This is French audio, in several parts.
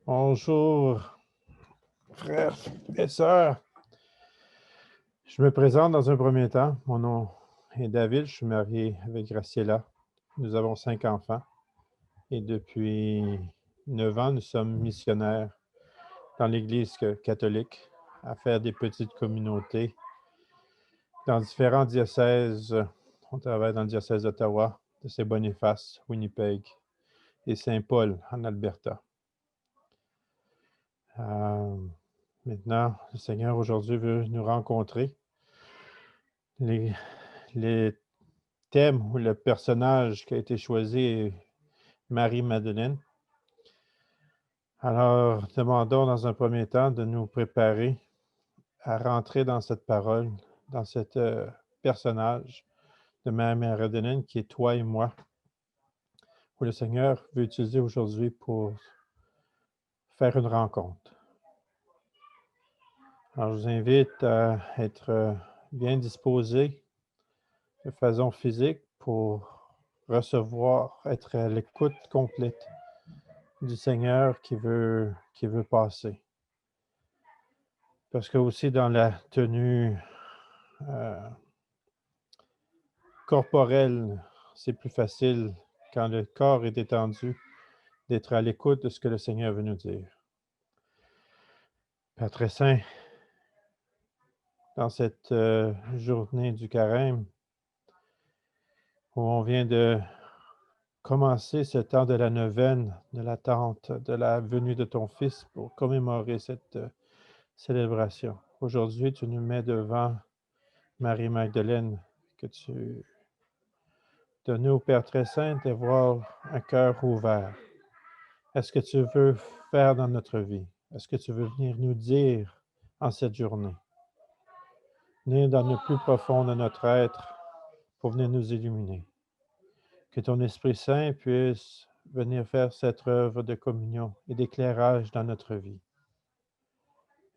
Bonjour, frères et sœurs. Je me présente dans un premier temps. Mon nom est David. Je suis marié avec Graciela. Nous avons 5 enfants et depuis 9 ans, nous sommes missionnaires dans l'Église catholique à faire des petites communautés dans différents diocèses. On travaille dans le diocèse d'Ottawa, de Saint-Boniface, Winnipeg et Saint-Paul en Alberta. Maintenant, le Seigneur aujourd'hui veut nous rencontrer. Les thèmes ou le personnage qui a été choisi est Marie-Madeleine. Alors, demandons dans un premier temps de nous préparer à rentrer dans cette parole, dans ce personnage de Marie-Madeleine qui est toi et moi, où le Seigneur veut utiliser aujourd'hui pour faire une rencontre. Alors, je vous invite à être bien disposés de façon physique pour recevoir, être à l'écoute complète du Seigneur qui veut passer. Parce que aussi dans la tenue corporelle, c'est plus facile quand le corps est détendu d'être à l'écoute de ce que le Seigneur veut nous dire. Père très saint, dans cette journée du carême, où on vient de commencer ce temps de la neuvaine, de l'attente de la venue de ton Fils pour commémorer cette célébration. Aujourd'hui, tu nous mets devant Marie-Magdeleine, que tu donnes au Père très saint d'avoir un cœur ouvert. Est-ce que tu veux faire dans notre vie? Est-ce que tu veux venir nous dire en cette journée? Venir dans le plus profond de notre être pour venir nous illuminer. Que ton Esprit Saint puisse venir faire cette œuvre de communion et d'éclairage dans notre vie.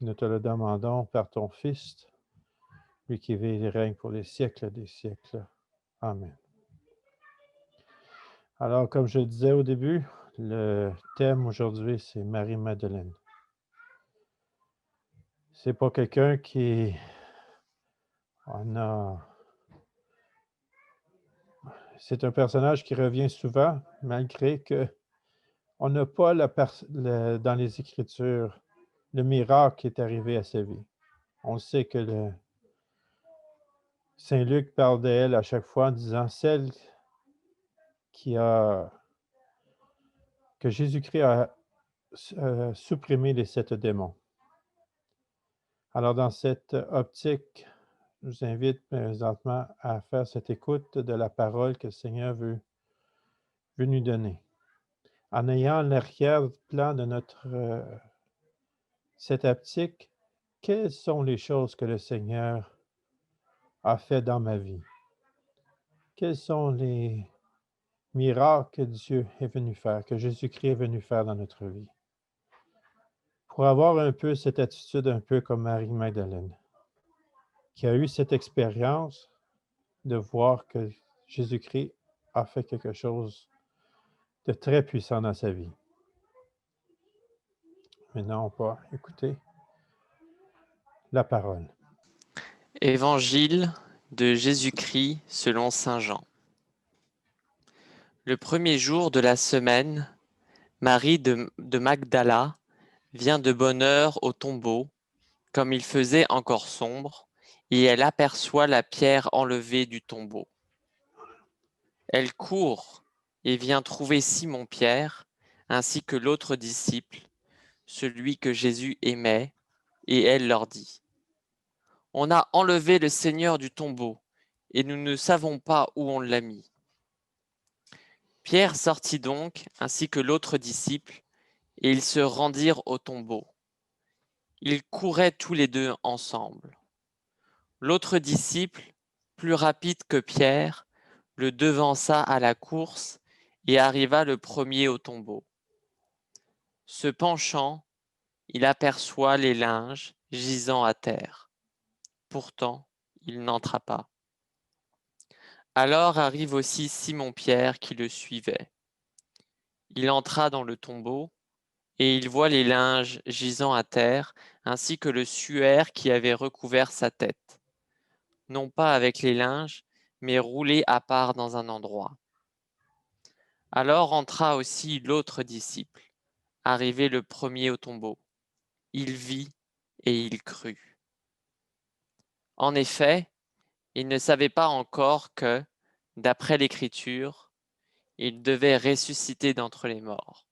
Nous te le demandons par ton Fils, lui qui vit et règne pour les siècles des siècles. Amen. Alors, comme je le disais au début, le thème aujourd'hui, c'est Marie-Madeleine. C'est pas quelqu'un qui c'est un personnage qui revient souvent, malgré que on n'a pas dans les Écritures le miracle qui est arrivé à sa vie. On sait que Saint Luc parle d'elle à chaque fois en disant celle que Jésus-Christ a supprimé les 7 démons. Alors, dans cette optique, je vous invite présentement à faire cette écoute de la parole que le Seigneur veut nous donner. En ayant l'arrière-plan de cette optique, quelles sont les choses que le Seigneur a fait dans ma vie? Quels sont les miracles que Dieu est venu faire, que Jésus-Christ est venu faire dans notre vie? Pour avoir un peu cette attitude un peu comme Marie-Magdeleine, qui a eu cette expérience de voir que Jésus-Christ a fait quelque chose de très puissant dans sa vie. Maintenant, on va écouter la parole. Évangile de Jésus-Christ selon saint Jean. Le premier jour de la semaine, Marie de Magdala vient de bonne heure au tombeau, comme il faisait encore sombre, et elle aperçoit la pierre enlevée du tombeau. Elle court et vient trouver Simon-Pierre, ainsi que l'autre disciple, celui que Jésus aimait, et elle leur dit : « On a enlevé le Seigneur du tombeau, et nous ne savons pas où on l'a mis. » Pierre sortit donc, ainsi que l'autre disciple, et ils se rendirent au tombeau. Ils couraient tous les deux ensemble. L'autre disciple, plus rapide que Pierre, le devança à la course et arriva le premier au tombeau. Se penchant, il aperçoit les linges gisant à terre. Pourtant, il n'entra pas. Alors arrive aussi Simon-Pierre qui le suivait. Il entra dans le tombeau et il voit les linges gisant à terre, ainsi que le suaire qui avait recouvert sa tête, non pas avec les linges, mais roulés à part dans un endroit. Alors entra aussi l'autre disciple, arrivé le premier au tombeau. Il vit et il crut. En effet, il ne savait pas encore que, d'après l'Écriture, il devait ressusciter d'entre les morts.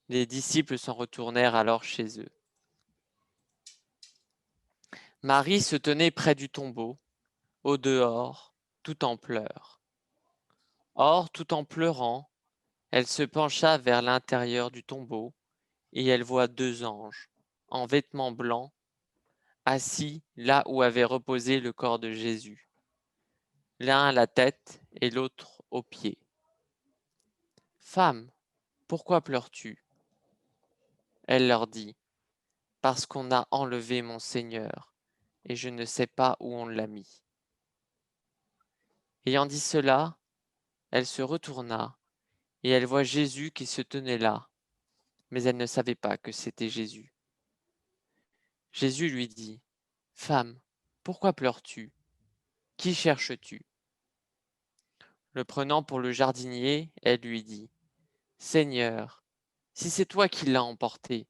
Les disciples s'en retournèrent alors chez eux. Marie se tenait près du tombeau, au dehors, tout en pleurs. Or, tout en pleurant, elle se pencha vers l'intérieur du tombeau, et elle voit deux anges, en vêtements blancs, assis là où avait reposé le corps de Jésus, l'un à la tête et l'autre aux pieds. Femme, pourquoi pleures-tu? Elle leur dit, parce qu'on a enlevé mon Seigneur, et je ne sais pas où on l'a mis. Ayant dit cela, elle se retourna, et elle voit Jésus qui se tenait là, mais elle ne savait pas que c'était Jésus. Jésus lui dit, Femme, pourquoi pleures-tu? Qui cherches-tu? Le prenant pour le jardinier, elle lui dit, Seigneur, si c'est toi qui l'as emporté,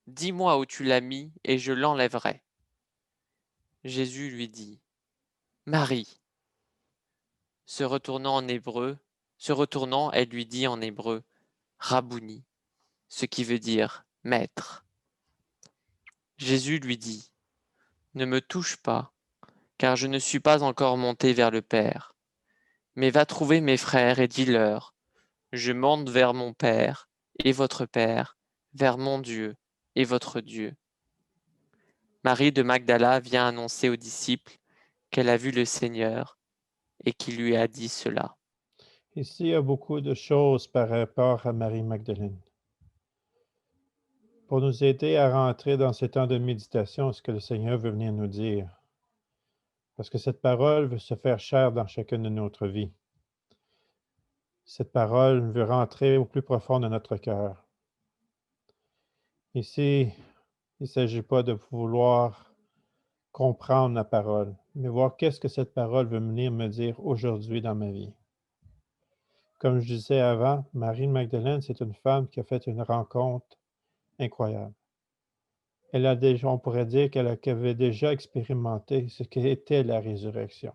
dis-moi où tu l'as mis, et je l'enlèverai. Jésus lui dit, Marie. Se retournant, elle lui dit en hébreu, Rabouni, ce qui veut dire maître. Jésus lui dit, Ne me touche pas, car je ne suis pas encore monté vers le Père. Mais va trouver mes frères et dis-leur, Je monte vers mon Père et votre Père, vers mon Dieu et votre Dieu. Marie de Magdala vient annoncer aux disciples qu'elle a vu le Seigneur et qu'il lui a dit cela. Ici, il y a beaucoup de choses par rapport à Marie-Magdalene. Pour nous aider à rentrer dans ce temps de méditation, ce que le Seigneur veut venir nous dire. Parce que cette parole veut se faire chair dans chacune de notre vie. Cette parole veut rentrer au plus profond de notre cœur. Ici, il ne s'agit pas de vouloir comprendre la parole, mais voir qu'est-ce que cette parole veut venir me dire aujourd'hui dans ma vie. Comme je disais avant, Marie de Magdalene, c'est une femme qui a fait une rencontre incroyable. Elle a déjà, on pourrait dire qu'elle avait déjà expérimenté ce qu'était la résurrection.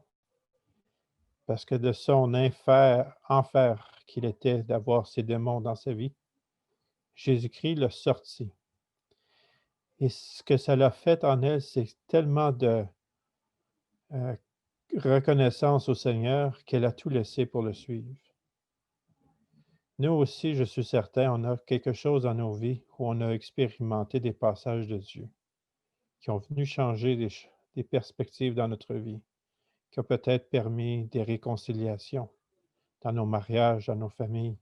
Parce que de son enfer qu'il était d'avoir ces démons dans sa vie, Jésus-Christ l'a sorti. Et ce que ça l'a fait en elle, c'est tellement de euh, reconnaissance au Seigneur qu'elle a tout laissé pour le suivre. Nous aussi, je suis certain, on a quelque chose dans nos vies où on a expérimenté des passages de Dieu qui ont venu changer des perspectives dans notre vie, qui ont peut-être permis des réconciliations dans nos mariages, dans nos familles,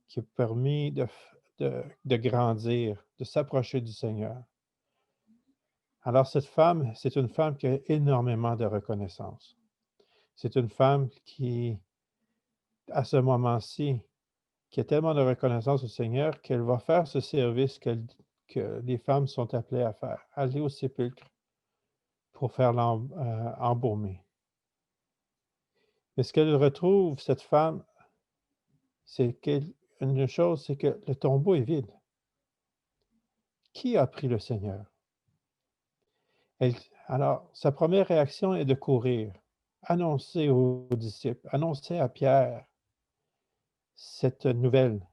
qui ont permis de grandir, de s'approcher du Seigneur. Alors cette femme, c'est une femme qui a énormément de reconnaissance. C'est une femme qui, à ce moment-ci, qui a tellement de reconnaissance au Seigneur qu'elle va faire ce service que les femmes sont appelées à faire, aller au sépulcre pour faire embaumer. Mais ce qu'elle retrouve, cette femme, c'est une chose, c'est que le tombeau est vide. Qui a pris le Seigneur? Alors, sa première réaction est de courir, annoncer aux disciples, annoncer à Pierre cette nouvelle,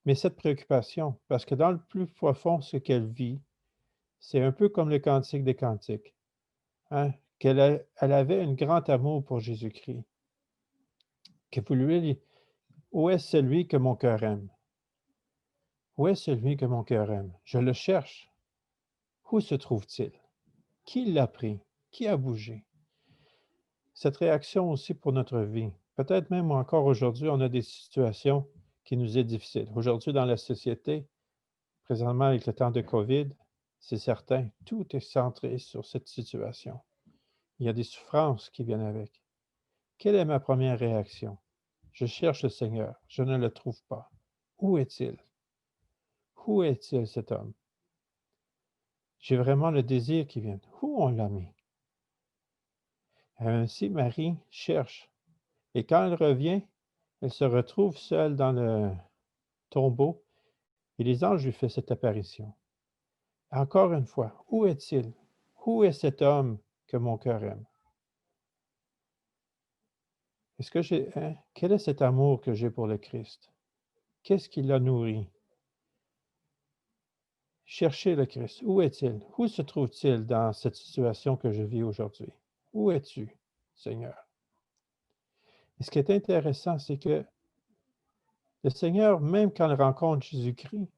mais cette préoccupation, parce que dans le plus profond, ce qu'elle vit, c'est un peu comme le Cantique des Cantiques, hein, elle avait un grand amour pour Jésus-Christ, que pour lui, où est celui que mon cœur aime? Où est celui que mon cœur aime? Je le cherche. Où se trouve-t-il? Qui l'a pris? Qui a bougé? Cette réaction aussi pour notre vie. Peut-être même encore aujourd'hui, on a des situations qui nous est difficiles. Aujourd'hui, dans la société, présentement avec le temps de COVID, c'est certain, tout est centré sur cette situation. Il y a des souffrances qui viennent avec. Quelle est ma première réaction? Je cherche le Seigneur, je ne le trouve pas. Où est-il? Où est-il cet homme? J'ai vraiment le désir qu'il vienne. Où on l'a mis? Ainsi, Marie cherche. Et quand elle revient, elle se retrouve seule dans le tombeau et les anges lui font cette apparition. Encore une fois, où est-il? Où est cet homme que mon cœur aime? Est-ce que quel est cet amour que j'ai pour le Christ? Qu'est-ce qui l'a nourri? Cherchez le Christ. Où est-il? Où se trouve-t-il dans cette situation que je vis aujourd'hui? Où es-tu, Seigneur? Et ce qui est intéressant, c'est que le Seigneur, même quand elle rencontre Jésus-Christ,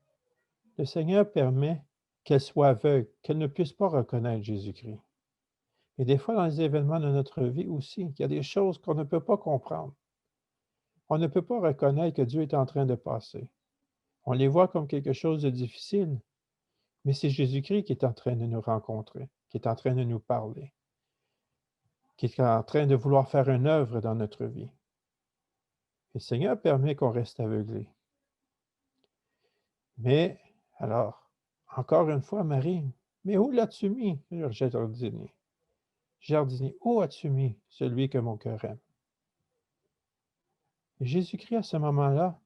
le Seigneur permet qu'elle soit aveugle, qu'elle ne puisse pas reconnaître Jésus-Christ. Et des fois, dans les événements de notre vie aussi, il y a des choses qu'on ne peut pas comprendre. On ne peut pas reconnaître que Dieu est en train de passer. On les voit comme quelque chose de difficile, mais c'est Jésus-Christ qui est en train de nous rencontrer, qui est en train de nous parler, qui est en train de vouloir faire une œuvre dans notre vie. Et le Seigneur permet qu'on reste aveuglé. Mais, alors, encore une fois, Marie, mais où l'as-tu mis, jardinier? Jardinier, où as-tu mis celui que mon cœur aime? Et Jésus-Christ, à ce moment-là,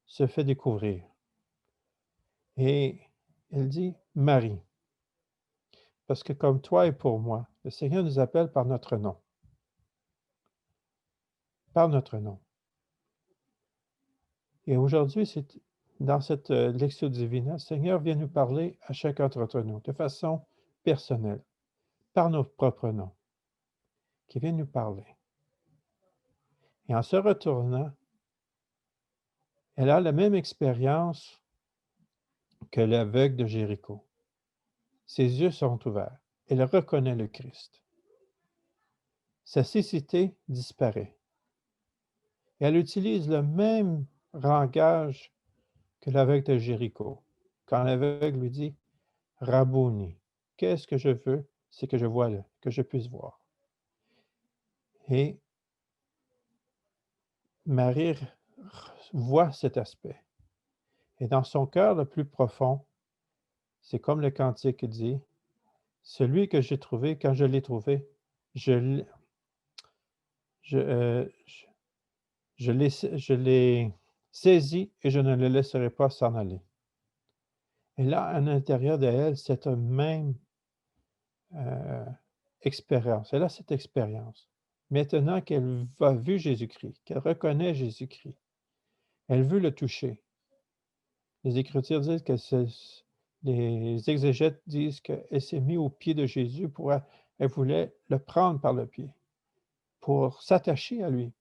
se fait découvrir. Et elle dit, Marie, parce que comme toi et pour moi, le Seigneur nous appelle par notre nom. Par notre nom. Et aujourd'hui, c'est dans cette Lectio Divina, le Seigneur vient nous parler à chacun d'entre nous, de façon personnelle, par nos propres noms, qui vient nous parler. Et en se retournant, elle a la même expérience que l'aveugle de Jéricho. Ses yeux sont ouverts. Elle reconnaît le Christ. Sa cécité disparaît. Et elle utilise le même langage que l'aveugle de Jéricho. Quand l'aveugle lui dit Rabouni, qu'est-ce que je veux? C'est que je voie, que je puisse voir. Et Marie voit cet aspect. Et dans son cœur le plus profond, c'est comme le cantique dit, celui que j'ai trouvé, quand je l'ai trouvé, je l'ai je, je l'ai saisi et je ne le laisserai pas s'en aller. Et là, à l'intérieur d'elle, cette même expérience. Elle a cette expérience. Maintenant qu'elle a vu Jésus-Christ, qu'elle reconnaît Jésus-Christ, elle veut le toucher. Les Écritures disent que les exégètes disent qu'elle s'est mise au pied de Jésus elle voulait le prendre par le pied, pour s'attacher à lui,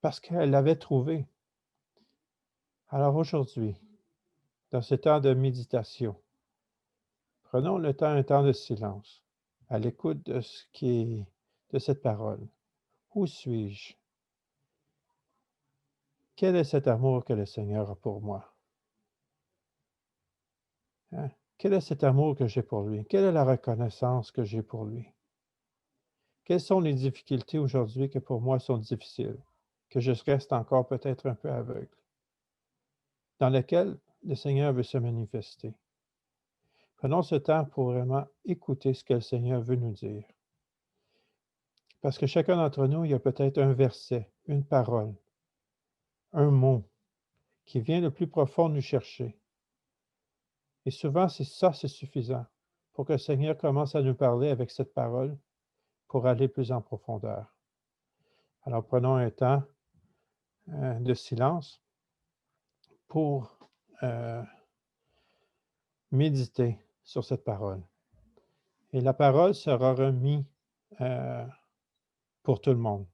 parce qu'elle l'avait trouvé. Alors aujourd'hui, dans ce temps de méditation, prenons le temps, un temps de silence, à l'écoute de ce qui est de cette parole. Où suis-je? Quel est cet amour que le Seigneur a pour moi? Hein? Quel est cet amour que j'ai pour lui? Quelle est la reconnaissance que j'ai pour lui? Quelles sont les difficultés aujourd'hui que pour moi sont difficiles, que je reste encore peut-être un peu aveugle, dans lesquelles le Seigneur veut se manifester? Prenons ce temps pour vraiment écouter ce que le Seigneur veut nous dire. Parce que chacun d'entre nous, il y a peut-être un verset, une parole, un mot qui vient le plus profond nous chercher. Et souvent, c'est suffisant pour que le Seigneur commence à nous parler avec cette parole pour aller plus en profondeur. Alors, prenons un temps de silence pour méditer sur cette parole. Et la parole sera remise pour tout le monde.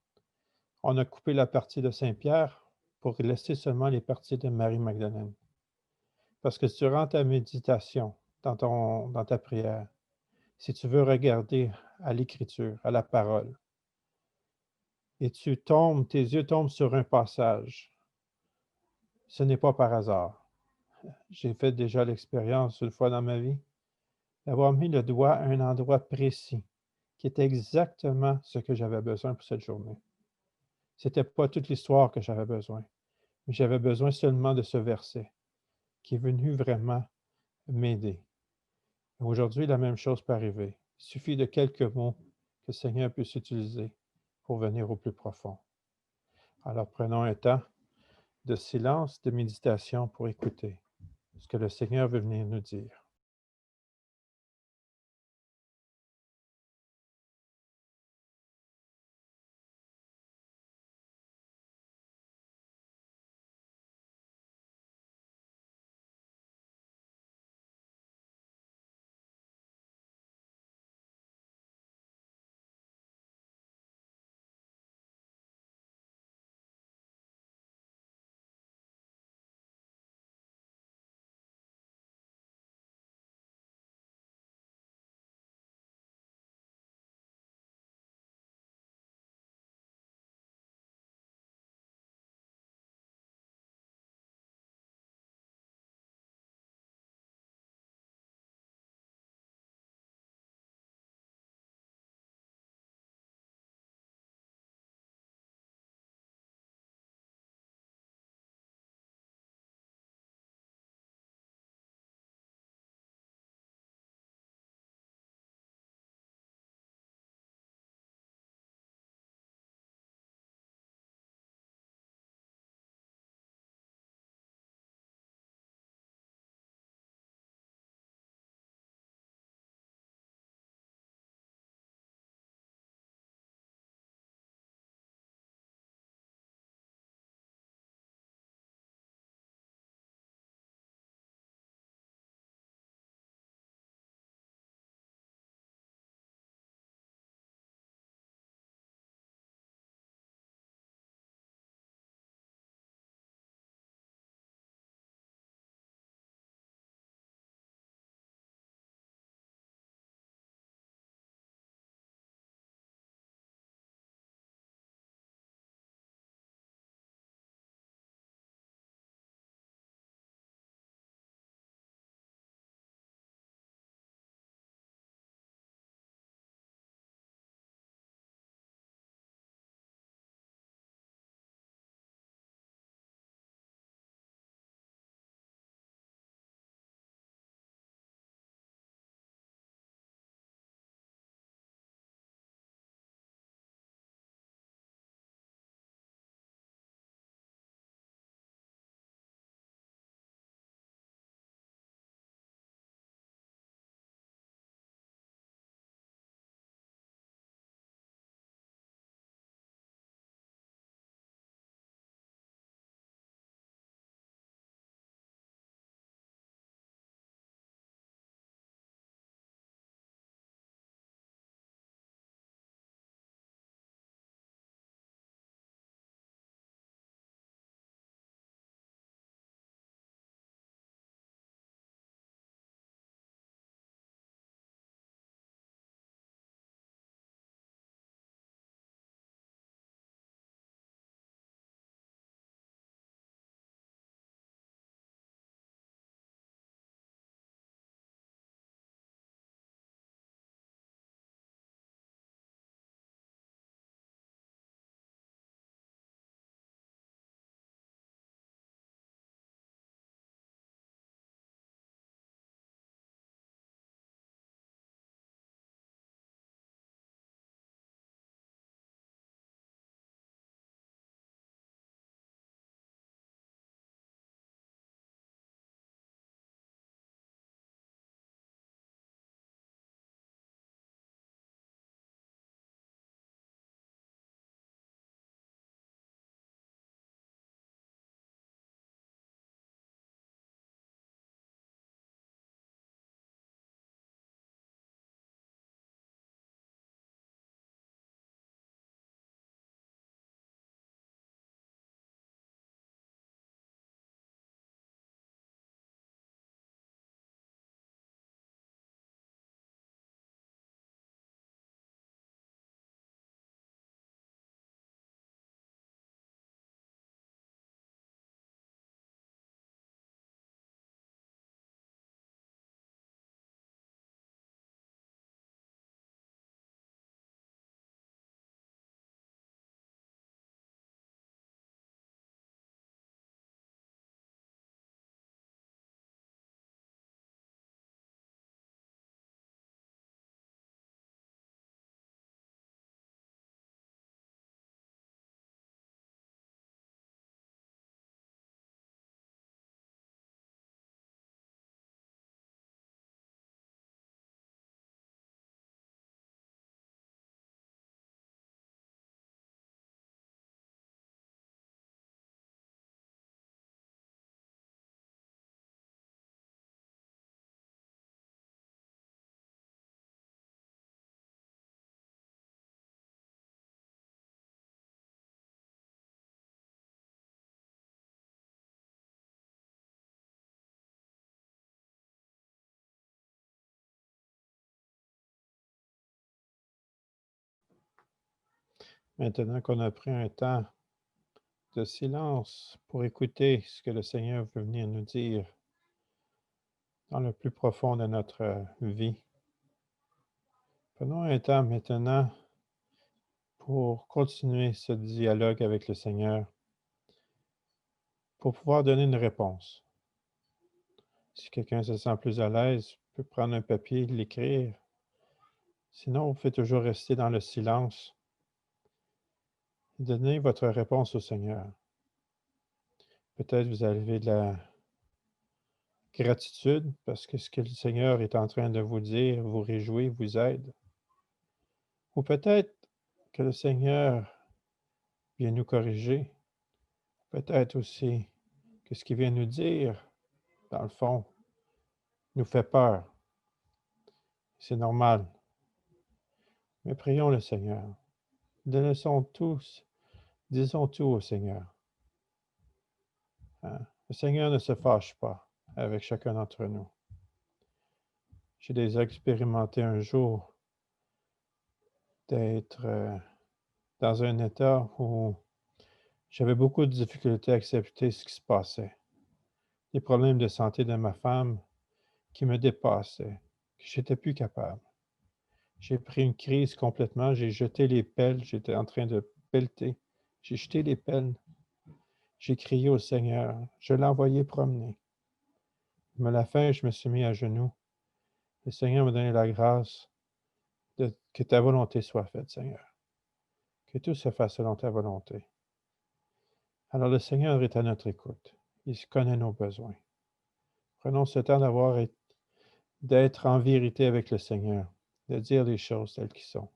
On a coupé la partie de Saint-Pierre pour laisser seulement les parties de Marie-Magdalène. Parce que durant ta méditation, dans ta prière, si tu veux regarder à l'Écriture, à la parole, et tes yeux tombent sur un passage, ce n'est pas par hasard. J'ai fait déjà l'expérience une fois dans ma vie d'avoir mis le doigt à un endroit précis qui était exactement ce que j'avais besoin pour cette journée. Ce n'était pas toute l'histoire que j'avais besoin, mais j'avais besoin seulement de ce verset. qui est venu vraiment m'aider. Aujourd'hui, la même chose peut arriver. Il suffit de quelques mots que le Seigneur puisse utiliser pour venir au plus profond. Alors prenons un temps de silence, de méditation pour écouter ce que le Seigneur veut venir nous dire. Maintenant qu'on a pris un temps de silence pour écouter ce que le Seigneur veut venir nous dire dans le plus profond de notre vie, prenons un temps maintenant pour continuer ce dialogue avec le Seigneur, pour pouvoir donner une réponse. Si quelqu'un se sent plus à l'aise, peut prendre un papier, l'écrire. Sinon, vous pouvez toujours rester dans le silence et donner votre réponse au Seigneur. Peut-être vous avez de la gratitude parce que ce que le Seigneur est en train de vous dire vous réjouit, vous aide. Ou peut-être que le Seigneur vient nous corriger. Peut-être aussi que ce qu'il vient nous dire, dans le fond, nous fait peur. C'est normal. Mais prions le Seigneur. Disons tout au Seigneur. Hein? Le Seigneur ne se fâche pas avec chacun d'entre nous. J'ai déjà expérimenté un jour d'être dans un état où j'avais beaucoup de difficultés à accepter ce qui se passait. Les problèmes de santé de ma femme qui me dépassaient, que j'étais plus capable. J'ai pris une crise complètement, j'ai jeté les pelles, j'étais en train de pelleter. J'ai jeté les pelles, j'ai crié au Seigneur, je l'ai envoyé promener. Mais à la fin, je me suis mis à genoux. Le Seigneur m'a donné la grâce que ta volonté soit faite, Seigneur. Que tout se fasse selon ta volonté. Alors le Seigneur est à notre écoute. Il connaît nos besoins. Prenons ce temps d'être en vérité avec le Seigneur, de dire les choses telles qu'elles sont.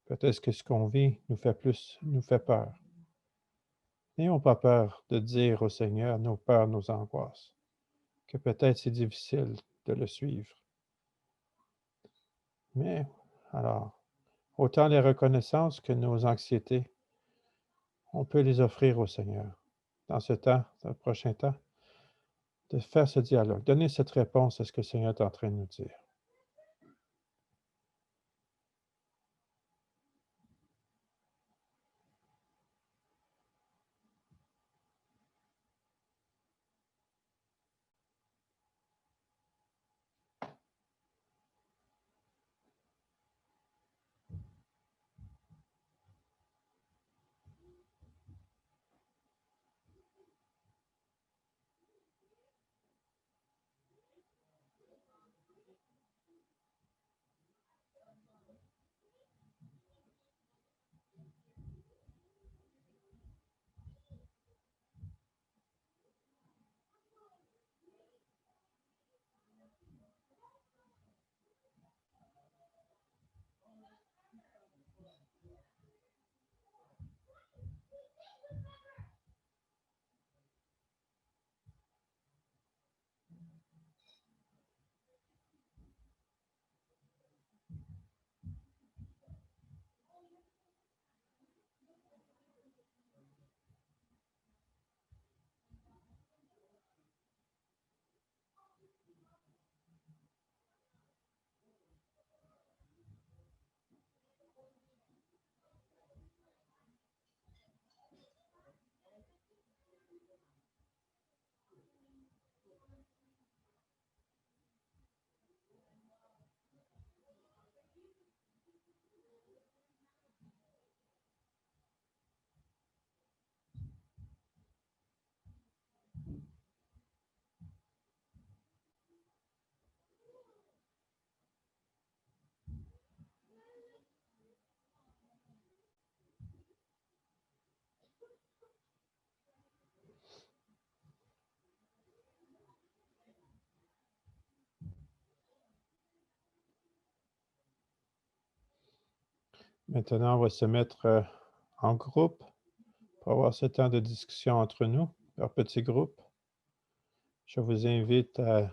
Peut-être que ce qu'on vit nous fait peur. N'ayons pas peur de dire au Seigneur nos peurs, nos angoisses, que peut-être c'est difficile de le suivre. Mais alors, autant les reconnaissances que nos anxiétés, on peut les offrir au Seigneur. Dans ce temps, dans le prochain temps, de faire ce dialogue, donner cette réponse à ce que le Seigneur est en train de nous dire. Maintenant, on va se mettre en groupe pour avoir ce temps de discussion entre nous, par petits groupes. Je vous invite à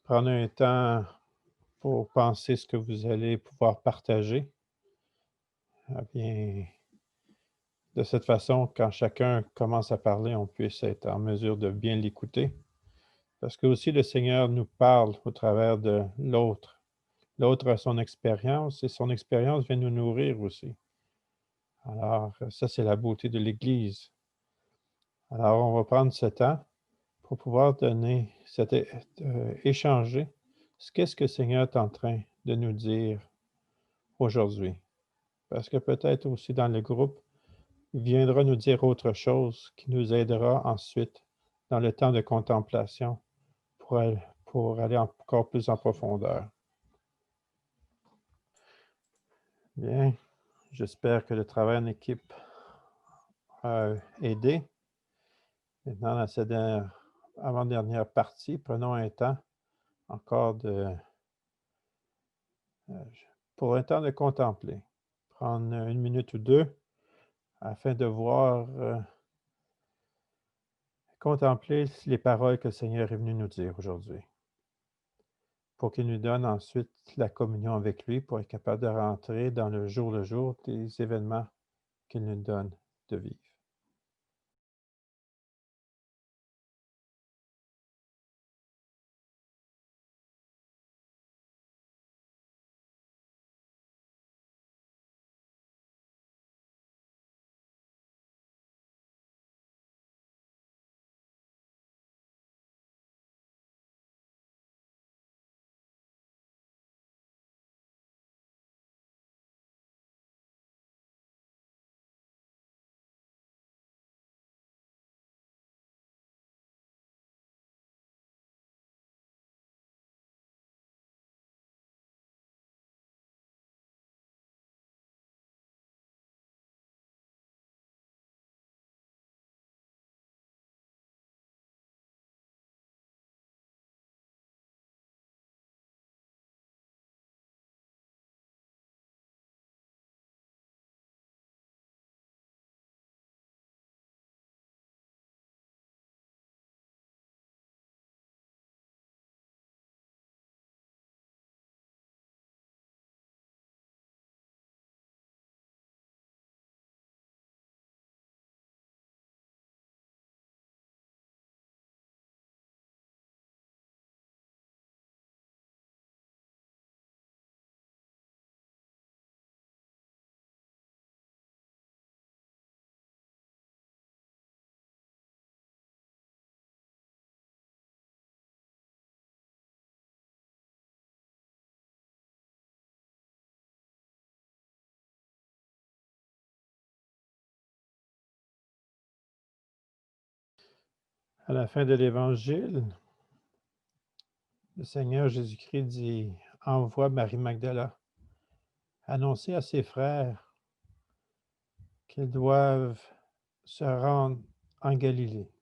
prendre un temps pour penser ce que vous allez pouvoir partager. Ah bien, de cette façon, quand chacun commence à parler, on puisse être en mesure de bien l'écouter. Parce que aussi le Seigneur nous parle au travers de l'autre. L'autre a son expérience et son expérience vient nous nourrir aussi. Alors, ça, c'est la beauté de l'Église. Alors, on va prendre ce temps pour pouvoir donner, échanger qu'est-ce que le Seigneur est en train de nous dire aujourd'hui. Parce que peut-être aussi dans le groupe, il viendra nous dire autre chose qui nous aidera ensuite dans le temps de contemplation pour aller encore plus en profondeur. Bien, j'espère que le travail en équipe a aidé. Maintenant, dans cette avant-dernière partie, prenons un temps encore pour un temps de contempler. Prendre une minute ou deux afin de voir, contempler les paroles que le Seigneur est venu nous dire aujourd'hui, pour qu'il nous donne ensuite la communion avec lui, pour être capable de rentrer dans le jour des événements qu'il nous donne de vivre. À la fin de l'Évangile, le Seigneur Jésus-Christ dit: envoie Marie Magdala annoncer à ses frères qu'ils doivent se rendre en Galilée.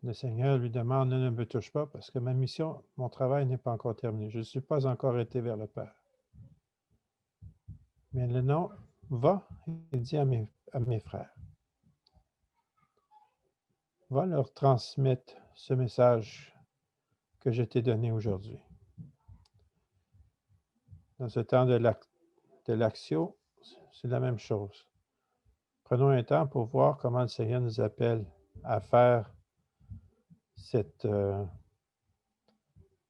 Le Seigneur lui demande: ne me touche pas parce que ma mission, mon travail n'est pas encore terminé. Je ne suis pas encore été vers le Père. Mais le nom va et dit à mes frères, va leur transmettre ce message que je t'ai donné aujourd'hui. Dans ce temps de l'action, c'est la même chose. Prenons un temps pour voir comment le Seigneur nous appelle à faire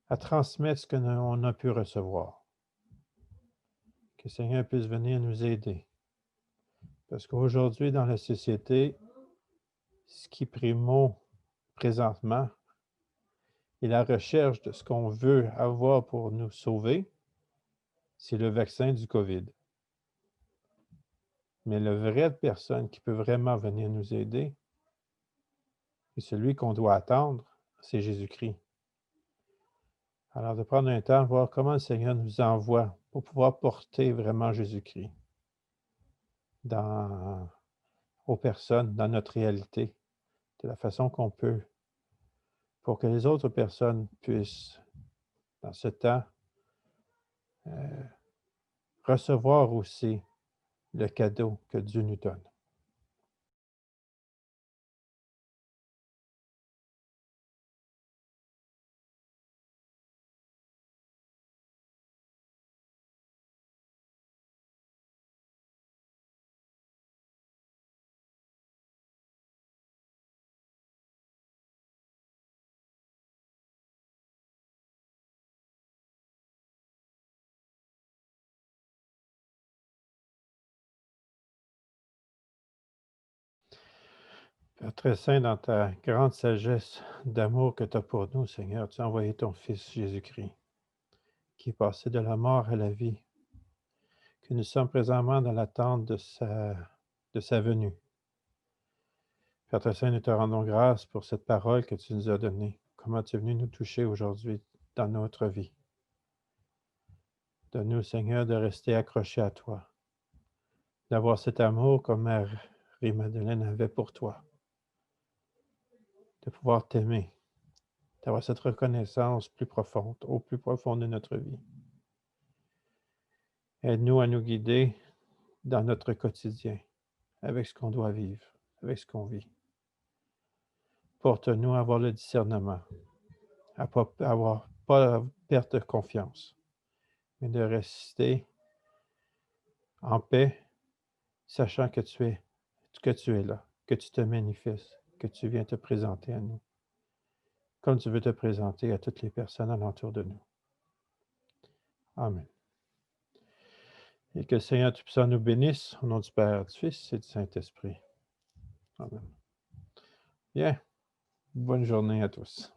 à transmettre ce que on a pu recevoir. Que le Seigneur puisse venir nous aider. Parce qu'aujourd'hui, dans la société, ce qui prime présentement est la recherche de ce qu'on veut avoir pour nous sauver, c'est le vaccin du COVID. Mais la vraie personne qui peut vraiment venir nous aider, et celui qu'on doit attendre, c'est Jésus-Christ. Alors, de prendre un temps, voir comment le Seigneur nous envoie pour pouvoir porter vraiment Jésus-Christ aux personnes, dans notre réalité, de la façon qu'on peut, pour que les autres personnes puissent, dans ce temps, recevoir aussi le cadeau que Dieu nous donne. Père très saint, dans ta grande sagesse d'amour que tu as pour nous, Seigneur, tu as envoyé ton Fils Jésus-Christ, qui est passé de la mort à la vie, que nous sommes présentement dans l'attente de sa venue. Père très saint, nous te rendons grâce pour cette parole que tu nous as donnée. Comment tu es venu nous toucher aujourd'hui dans notre vie. Donne-nous, Seigneur, de rester accrochés à toi, d'avoir cet amour comme Marie-Madeleine avait pour toi, de pouvoir t'aimer, d'avoir cette reconnaissance plus profonde, au plus profond de notre vie. Aide-nous à nous guider dans notre quotidien, avec ce qu'on doit vivre, avec ce qu'on vit. Porte-nous à avoir le discernement, à pas perdre de confiance, mais de rester en paix, sachant que tu es là, que tu te manifestes, que tu viens te présenter à nous, comme tu veux te présenter à toutes les personnes alentour de nous. Amen. Et que le Seigneur Tout-Puissant nous bénisse, au nom du Père, du Fils et du Saint-Esprit. Amen. Bien, bonne journée à tous.